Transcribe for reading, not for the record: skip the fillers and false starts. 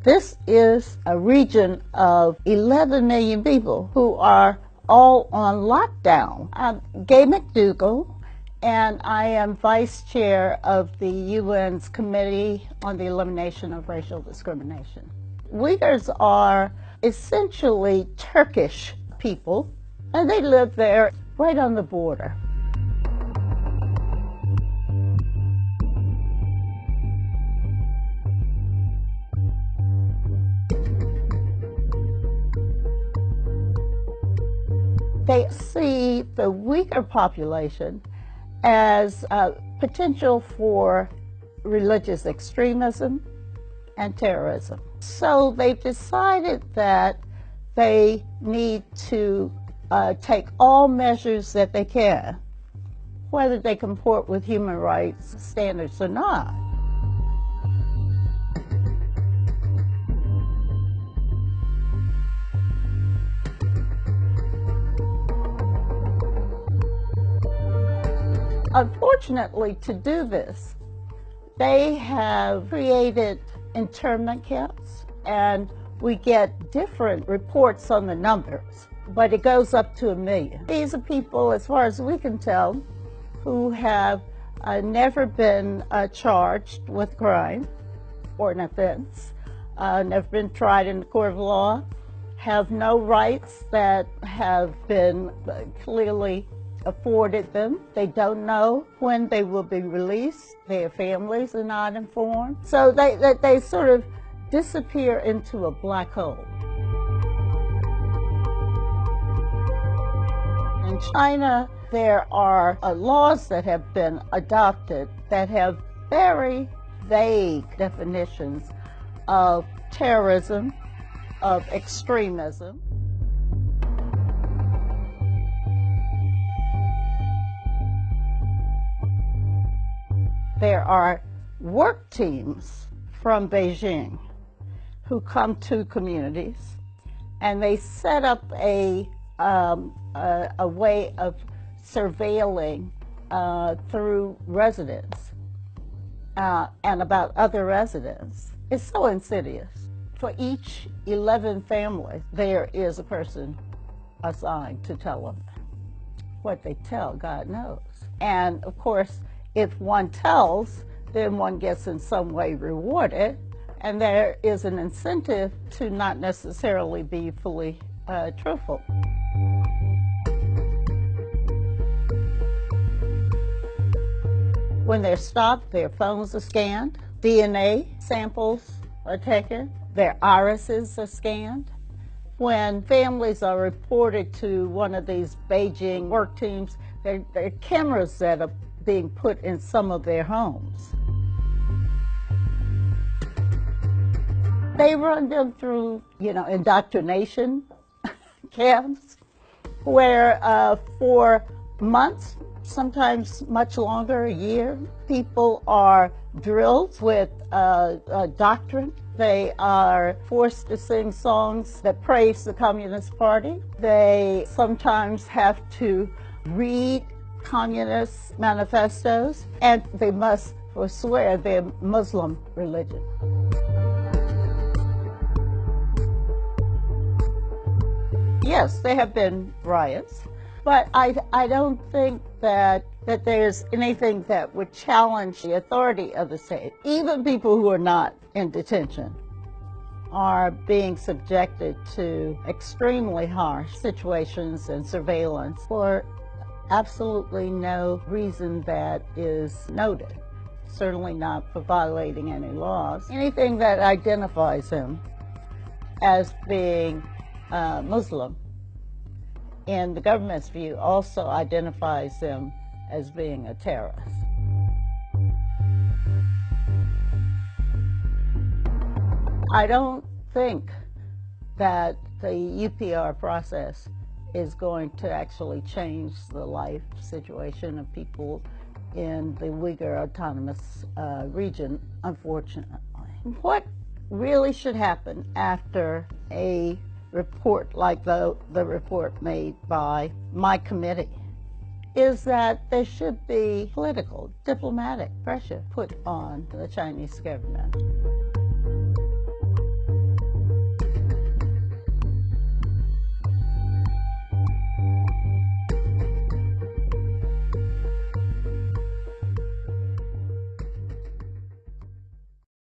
This is a region of 11 million people who are all on lockdown. I'm Gay McDougall, and I am vice chair of the UN's Committee on the Elimination of Racial Discrimination. Uyghurs are essentially Turkish people, and they live there right on the border. They see the Uyghur population as potential for religious extremism and terrorism. So they've decided that they need to take all measures that they can, whether they comport with human rights standards or not. Unfortunately, to do this, they have created internment camps, and we get different reports on the numbers, but it goes up to 1 million. These are people, as far as we can tell, who have never been charged with crime or an offense, never been tried in the court of law, have no rights that have been clearly afforded them. They don't know when they will be released. Their families are not informed. So they sort of disappear into a black hole. In China, there are laws that have been adopted that have very vague definitions of terrorism, of extremism. There are work teams from Beijing who come to communities, and they set up a way of surveilling through residents and about other residents. It's so insidious. For each 11 families, there is a person assigned to tell them. What they tell, God knows. And of course, if one tells, then one gets in some way rewarded, and there is an incentive to not necessarily be fully truthful. When they're stopped, their phones are scanned, DNA samples are taken, their irises are scanned. When families are reported to one of these Beijing work teams, there are cameras that are being put in some of their homes. They run them through, indoctrination camps where for months, sometimes much longer, a year, people are drilled with doctrine. They are forced to sing songs that praise the Communist Party. They sometimes have to read communist manifestos, and they must forswear their Muslim religion. Yes, there have been riots, but I don't think that there's anything that would challenge the authority of the state. Even people who are not in detention are being subjected to extremely harsh situations and surveillance for absolutely no reason that is noted, certainly not for violating any laws. Anything that identifies him as being Muslim, in the government's view, also identifies him as being a terrorist. I don't think that the UPR process is going to actually change the life situation of people in the Uyghur Autonomous Region, unfortunately. What really should happen after a report like the report made by my committee is that there should be political, diplomatic pressure put on the Chinese government.